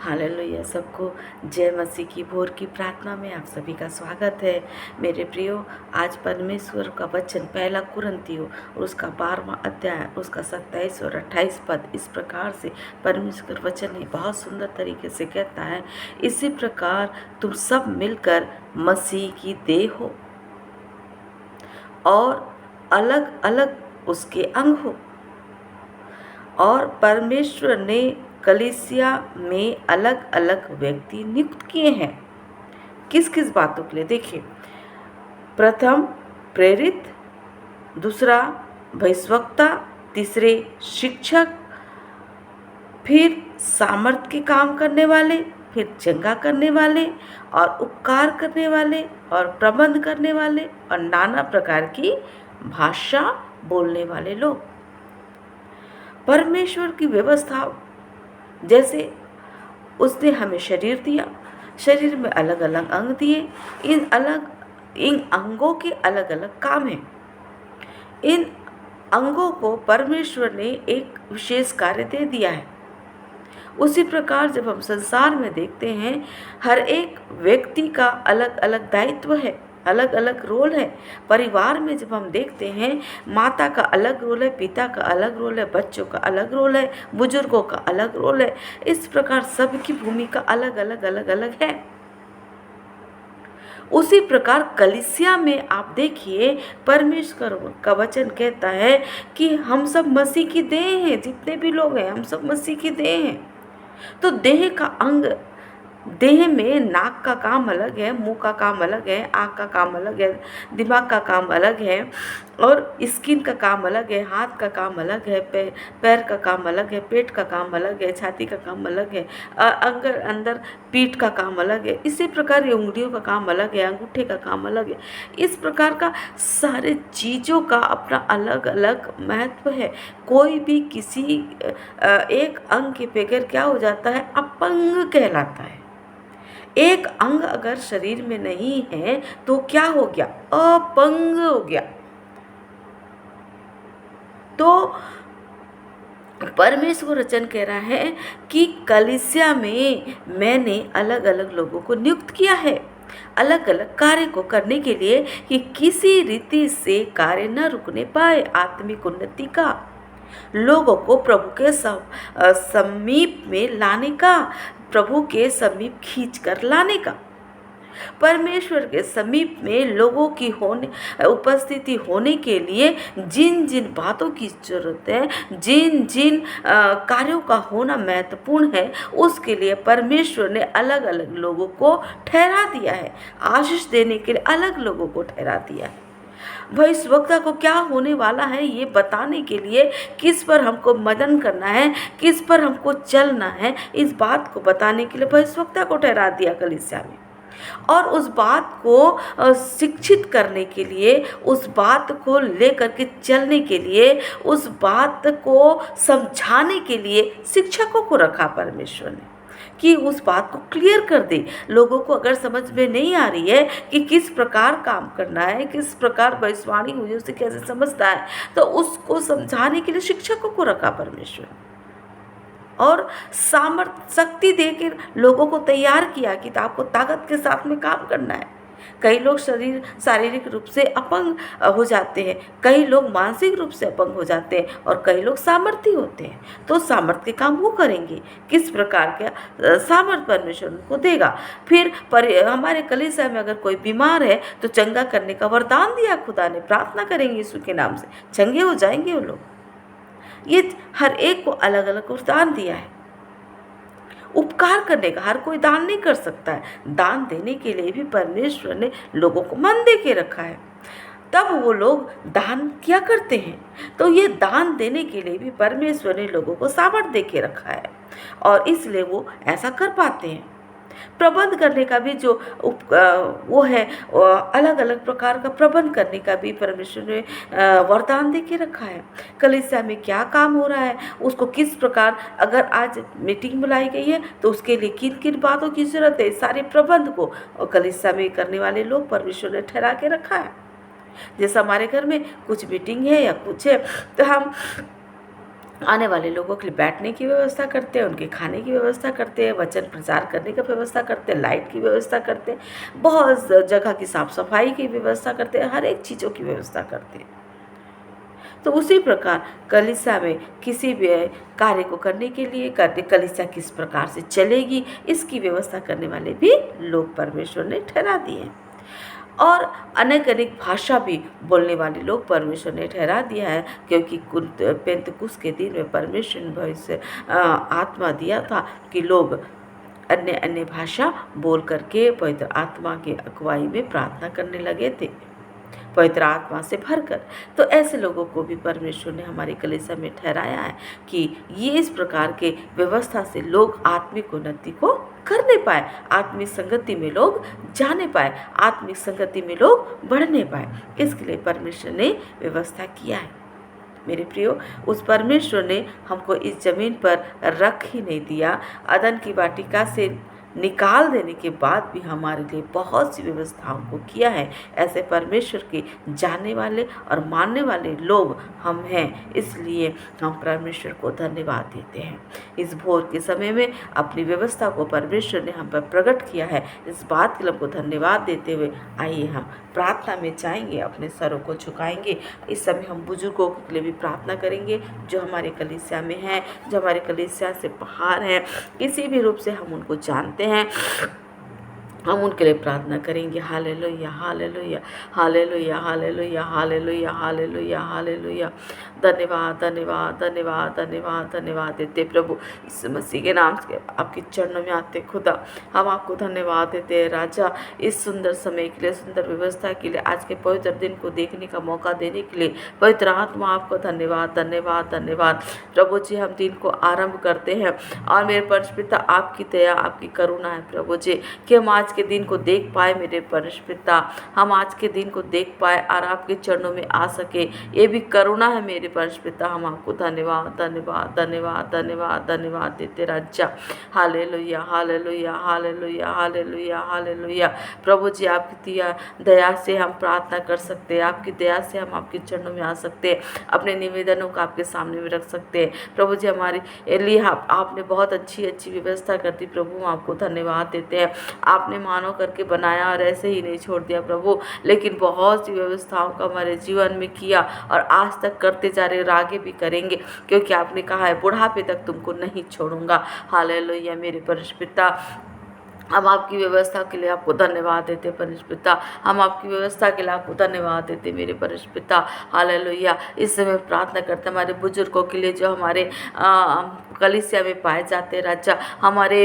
Hallelujah. सबको जय मसीह की भोर की प्रार्थना में आप सभी का स्वागत है। मेरे प्रियो, आज परमेश्वर का वचन पहला कुरिन्थियों उसका 12वां अध्याय उसका 27 और 28 पद इस प्रकार से परमेश्वर वचन है, बहुत सुंदर तरीके से कहता है, इसी प्रकार तुम सब मिलकर मसीह की देह हो और अलग अलग उसके अंग हो। और परमेश्वर ने कलीसिया में अलग अलग व्यक्ति नियुक्त किए हैं। किस किस बातों के लिए? देखिए, प्रथम प्रेरित, दूसरा भविष्यवक्ता, तीसरे शिक्षक, फिर सामर्थ के काम करने वाले, फिर चंगा करने वाले और उपकार करने वाले और प्रबंध करने वाले और नाना प्रकार की भाषा बोलने वाले लोग। परमेश्वर की व्यवस्था, जैसे उसने हमें शरीर दिया, शरीर में अलग अलग अंग दिए, इन अंगों के अलग अलग काम हैं। इन अंगों को परमेश्वर ने एक विशेष कार्य दे दिया है। उसी प्रकार जब हम संसार में देखते हैं, हर एक व्यक्ति का अलग अलग दायित्व है, अलग अलग रोल है। परिवार में जब हम देखते हैं, माता का अलग रोल है, पिता का अलग रोल है, बच्चों का अलग रोल है, बुजुर्गों का अलग रोल है। इस प्रकार सबकी भूमिका अलग अलग है। उसी प्रकार कलीसिया में आप देखिए, परमेश्वर का वचन कहता है कि हम सब मसीह की देह हैं। जितने भी लोग हैं, हम सब मसीह की देह हैं। तो देह का अंग, देह में नाक का काम अलग है, मुंह का काम अलग है, आँख का काम अलग है, दिमाग का काम अलग है और स्किन का काम अलग है, हाथ का काम अलग है, पैर का काम अलग है, पेट का काम अलग है, छाती का काम अलग है, अंदर पीठ का काम अलग है। इसी प्रकार ये उंगलियों का काम अलग है, अंगूठे का काम अलग है। इस प्रकार का सारे चीज़ों का अपना अलग अलग महत्व है। कोई भी किसी एक अंग के बगैर क्या हो जाता है? अपंग कहलाता है। एक अंग अगर शरीर में नहीं है तो क्या हो गया? अपंग हो गया। तो परमेश्वर वचन कह रहा है कि कलीसिया में मैंने अलग अलग लोगों को नियुक्त किया है, अलग अलग कार्य को करने के लिए, कि किसी रीति से कार्य न रुकने पाए। आत्मिक उन्नति का, लोगों को प्रभु के समीप में लाने का, प्रभु के समीप खींच कर लाने का। परमेश्वर के समीप में लोगों की उपस्थिति होने के लिए जिन जिन बातों की जरूरत है, जिन जिन कार्यों का होना महत्वपूर्ण है, उसके लिए परमेश्वर ने अलग अलग लोगों को ठहरा दिया है। आशीष देने के लिए अलग लोगों को ठहरा दिया है। भविष्यवक्ता को क्या होने वाला है ये बताने के लिए, किस पर हमको मदन करना है, किस पर हमको चलना है, इस बात को बताने के लिए भविष्यवक्ता को ठहरा दिया कलीसिया में। और उस बात को शिक्षित करने के लिए, उस बात को लेकर के चलने के लिए, उस बात को समझाने के लिए शिक्षकों को रखा परमेश्वर ने, कि उस बात को क्लियर कर दे। लोगों को अगर समझ में नहीं आ रही है कि किस प्रकार काम करना है, किस प्रकार भविष्यवाणी हुई उसे कैसे समझता है, तो उसको समझाने के लिए शिक्षकों को रखा परमेश्वर, और सामर्थ्य शक्ति देकर लोगों को तैयार किया कि आपको ताकत के साथ में काम करना है। कई लोग शारीरिक रूप से अपंग हो जाते हैं, कई लोग मानसिक रूप से अपंग हो जाते हैं और कई लोग सामर्थ्य होते हैं। तो सामर्थ्य के काम वो करेंगे, किस प्रकार का सामर्थ्य परमेश्वर उनको देगा। फिर हमारे कलीसिया में अगर कोई बीमार है तो चंगा करने का वरदान दिया खुदा ने। प्रार्थना करेंगे यीशु के नाम से, चंगे हो जाएंगे वो लोग। ये हर एक को अलग अलग वरदान दिया है। उपकार करने का, हर कोई दान नहीं कर सकता है। दान देने के लिए भी परमेश्वर ने लोगों को मन दे के रखा है, तब वो लोग दान किया करते हैं। तो ये दान देने के लिए भी परमेश्वर ने लोगों को सामर्थ्य दे के रखा है और इसलिए वो ऐसा कर पाते हैं। प्रबंध करने का भी जो वो है, अलग अलग प्रकार का प्रबंध करने का भी परमेश्वर ने वरदान दे के रखा है। कलीसिया में क्या काम हो रहा है, उसको किस प्रकार, अगर आज मीटिंग बुलाई गई है तो उसके लिए किन किन बातों की जरूरत है, सारे प्रबंध को कलीसिया में करने वाले लोग परमेश्वर ने ठहरा के रखा है। जैसे हमारे घर में कुछ मीटिंग है या कुछ है, तो हम आने वाले लोगों के लिए बैठने की व्यवस्था करते हैं, उनके खाने की व्यवस्था करते हैं, वचन प्रचार करने का व्यवस्था करते हैं, लाइट की व्यवस्था करते हैं, बहुत जगह की साफ सफाई की व्यवस्था करते हैं, हर एक चीज़ों की व्यवस्था करते हैं। तो उसी प्रकार कलीसिया में किसी भी कार्य को करने के लिए कलीसिया किस प्रकार से चलेगी, इसकी व्यवस्था करने वाले भी लोग परमेश्वर ने ठहरा दिए हैं। और अनेक अनेक भाषा भी बोलने वाले लोग परमेश्वर ने ठहरा दिया है, क्योंकि पेंतकुस्त के दिन में परमेश्वर ने भविष्य आत्मा दिया था कि लोग अन्य अन्य भाषा बोल करके पवित्र आत्मा की अगुवाई में प्रार्थना करने लगे थे, पवित्र आत्मा से भरकर। तो ऐसे लोगों को भी परमेश्वर ने हमारी कलीसिया में ठहराया है कि ये इस प्रकार के व्यवस्था से लोग आत्मिक उन्नति को करने पाए, आत्मिक संगति में लोग जाने पाए, आत्मिक संगति में लोग बढ़ने पाए। इसके लिए परमेश्वर ने व्यवस्था किया है। मेरे प्रियो, उस परमेश्वर ने हमको इस जमीन पर रख ही नहीं दिया, अदन की वाटिका से निकाल देने के बाद भी हमारे लिए बहुत सी व्यवस्थाओं को किया है। ऐसे परमेश्वर के जानने वाले और मानने वाले लोग हम हैं, इसलिए हम परमेश्वर को धन्यवाद देते हैं। इस भोर के समय में अपनी व्यवस्था को परमेश्वर ने हम पर प्रकट किया है, इस बात के लिए हमको धन्यवाद देते हुए आइए हम प्रार्थना में जाएंगे, अपने सरों को झुकाएंगे। इस समय हम बुजुर्गों के लिए भी प्रार्थना करेंगे जो हमारे कलीसिया में हैं, जो हमारे कलीसिया से बाहर हैं, किसी भी रूप से हम उनको जानते हैं, हम उनके लिए प्रार्थना करेंगे। Hallelujah hallelujah hallelujah hallelujah hallelujah hallelujah hallelujah. धन्यवाद धन्यवाद धन्यवाद धन्यवाद धन्यवाद देते प्रभु यीशु मसीह के नाम से आपके चरणों में आते खुदा, हम आपको धन्यवाद देते हैं राजा, इस सुंदर समय के लिए, सुंदर व्यवस्था के लिए, आज के पवित्र दिन को देखने का मौका देने के लिए पवित्र आत्मा आपको धन्यवाद धन्यवाद धन्यवाद। प्रभु जी, हम दिन को आरंभ करते हैं और मेरे परम पिता आपकी दया आपकी करुणा है प्रभु जी, कि हम आज के दिन को देख पाए। मेरे परम पिता, हम आज के दिन को देख पाए और आपके चरणों में आ सके, ये भी करुणा है मेरे परम पिता। हम आपको धन्यवाद धन्यवाद धन्यवाद धन्यवाद धन्यवाद देते राजा। Hallelujah hallelujah hallelujah hallelujah hallelujah. प्रभु जी, आपकी दया से हम प्रार्थना कर सकते हैं, आपकी दया से हम आपके चरणों में आ सकते हैं, अपने निवेदनों को आपके सामने में रख सकते हैं। प्रभु जी, हमारे लिए आपने बहुत अच्छी अच्छी व्यवस्था कर दी प्रभु, हम आपको धन्यवाद देते हैं। आपने मानव करके बनाया और ऐसे ही नहीं छोड़ दिया प्रभु, लेकिन बहुत सी व्यवस्थाओं का हमारे जीवन में किया और आज तक करते जा रहे और आगे भी करेंगे, क्योंकि आपने कहा है बुढ़ापे तक तुमको नहीं छोड़ूंगा। हालेलुया मेरे परम पिता, हम आपकी व्यवस्था के लिए आपको धन्यवाद देते परमेश्वर पिता, हम आपकी व्यवस्था के लिए आपको धन्यवाद देते मेरे परमेश्वर पिता। हालेलुया। इस समय प्रार्थना करते हमारे बुजुर्गों के लिए जो हमारे कलीसिया में पाए जाते राजा, हमारे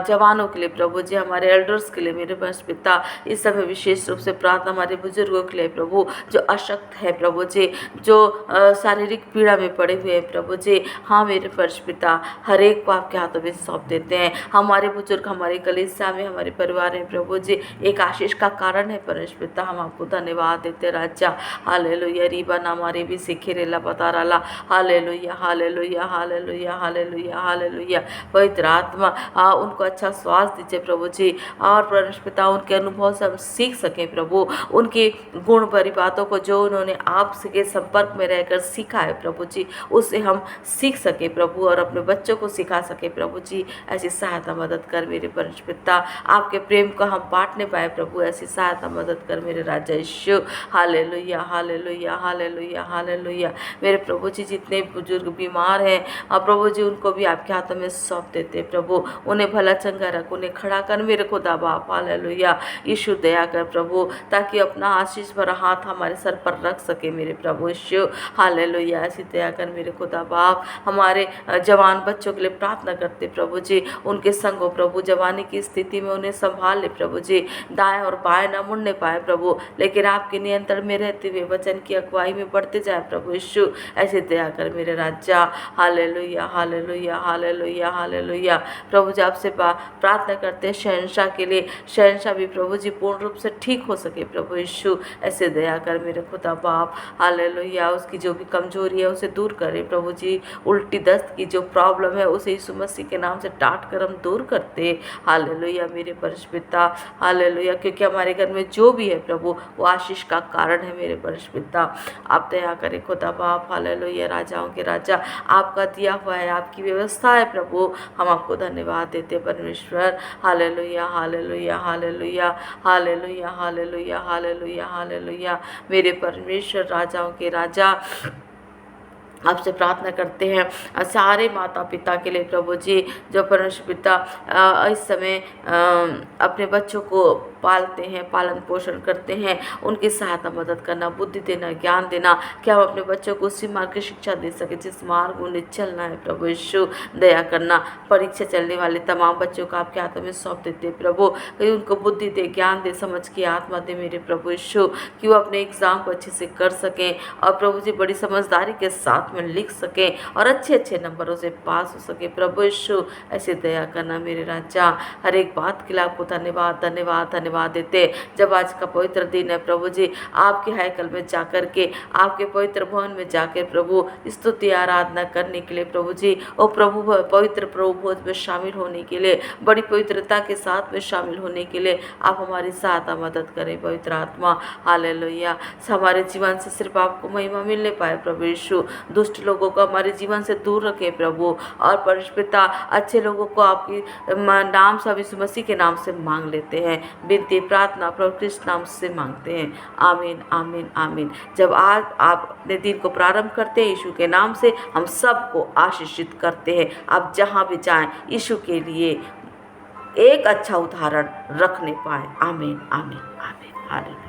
जवानों के लिए प्रभु जी, हमारे एल्डर्स के लिए मेरे परमेश्वर पिता। इस समय विशेष रूप से प्रार्थना हमारे बुजुर्गों के लिए प्रभु, जो अशक्त है प्रभु जी, जो शारीरिक पीड़ा में पड़े हुए हैं प्रभु जी। हाँ मेरे परमेश्वर पिता, हर एक को आपके हाथों में सौंप देते हैं। हमारे बुजुर्ग हमारे कलीसिया में, हमारे परिवार में प्रभु जी एक आशीष का कारण है परमेश्वर पिता, हम आपको धन्यवाद देते राजा। हालेलुया। रीबा नामारे भी सिखेरेला बताराला। Hallelujah hallelujah hallelujah hallelujah hallelujah. पवित्र आत्मा उनको अच्छा स्वास्थ्य दीजिए प्रभु जी, और परमेश्वर पिता उनके अनुभव से हम सीख सकें प्रभु, उनकी गुण भरी बातों को जो उन्होंने आपके संपर्क में रहकर सीखा है प्रभु जी, उससे हम सीख सके प्रभु और अपने बच्चों को सिखा सके प्रभु जी। ऐसी सहायता मदद कर मेरे परमेश्वर पिता, आपके प्रेम को हम बांटने पाए प्रभु, ऐसी सहायता मदद कर मेरे राजा Yeshu. Hallelujah hallelujah hallelujah hallelujah. मेरे प्रभु जी, जितने बुजुर्ग बीमार हैं और प्रभु जी उनको भी आपके हाथों में सौंप देते प्रभु, उन्हें भला चंगा रख, उन्हें खड़ा कर मेरे खुदा बाप। हालेलुया। यीशु दया कर प्रभु, ताकि अपना आशीष भरा हाथ हमारे सर पर रख सके मेरे प्रभु यीशु। हालेलुया। ऐसी दया कर मेरे खुदा बाप। हमारे जवान बच्चों के लिए प्रार्थना करते प्रभु जी, उनके संग प्रभु, जवानी की स्थिति में उन्हें संभाल ले प्रभु जी, दाएं और बाएं न मुड़ने पाए प्रभु, लेकिन आपके नियंत्रण में रहते हुए वचन की अगुवाई में बढ़ते जाए प्रभु यीशु। ऐसे दया कर मेरे राजा। Hallelujah hallelujah hallelujah hallelujah. प्रभु जी, आपसे प्रार्थना करते हैं शहंशाह के लिए, शहंशाह भी प्रभु जी पूर्ण रूप से ठीक हो सके प्रभु यीशु। ऐसे दया कर मेरे खुदा बाप। हालेलुया। उसकी जो भी कमजोरी है उसे दूर करे प्रभु जी, उल्टी दस्त की जो प्रॉब्लम है उसे यीशु मसीह के नाम से डांट कर हम दूर करते। हालेलुया। हालेलुया मेरे परमेश्वर पिता, हालेलुया, क्योंकि हमारे घर में जो भी है प्रभु वो आशीष का कारण है मेरे परमेश्वर पिता। आप दया करें खुदा बाप, हालेलुया, राजाओं के राजा, आपका दिया हुआ है, आपकी व्यवस्था है प्रभु, हम आपको धन्यवाद देते परमेश्वर। Hallelujah hallelujah hallelujah hallelujah hallelujah hallelujah hallelujah मेरे परमेश्वर, राजाओं के राजा, आपसे प्रार्थना करते हैं सारे माता पिता के लिए प्रभु जी, जो परमेश्वर पिता इस समय अपने बच्चों को पालते हैं, पालन पोषण करते हैं, उनकी सहायता मदद करना, बुद्धि देना, ज्ञान देना, कि हम अपने बच्चों को उसी मार्ग की शिक्षा दे सके जिस मार्ग उन्हें चलना है प्रभु यीशु। दया करना, परीक्षा चलने वाले तमाम बच्चों को आपके हाथों में सौंप देते प्रभु, कि उनको बुद्धि दे, ज्ञान दे, समझ की आत्मा दे मेरे प्रभु यीशु, कि वो अपने एग्ज़ाम को अच्छे से कर सकें और प्रभु जी बड़ी समझदारी के साथ में लिख सकें और अच्छे अच्छे नंबरों से पास हो सके प्रभु यीशु। ऐसे दया करना मेरे राजा। हर एक बात के लिए आपको धन्यवाद धन्यवाद धन्यवाद देते। जब आज का पवित्र दिन है प्रभु जी, आपके हैकल में जाकर के, आपके पवित्र भवन में जाकर प्रभु स्तुति आराधना करने के लिए प्रभु जी, और प्रभु पवित्र प्रभु भोज में शामिल होने के लिए, बड़ी पवित्रता के साथ में शामिल होने के लिए आप हमारी सहायता मदद करें पवित्र आत्मा। हालेलुया, हमारे जीवन से सिर्फ आपको महिमा मिलने पाए प्रभु यीशु। दुष्ट लोगों को हमारे जीवन से दूर रखें प्रभु, और परमेश्वर पिता अच्छे लोगों को आपकी नाम से, यीशु मसीह के नाम से मांग लेते हैं। विनती प्रार्थना प्रभु कृष्ण नाम से मांगते हैं, आमीन आमीन आमीन। जब आज आप अपने दिन को प्रारंभ करते हैं यीशु के नाम से, हम सबको आशीषित करते हैं। आप जहाँ भी जाएं यीशु के लिए एक अच्छा उदाहरण रखने पाए। आमीन आमीन आमीन हालेलुया।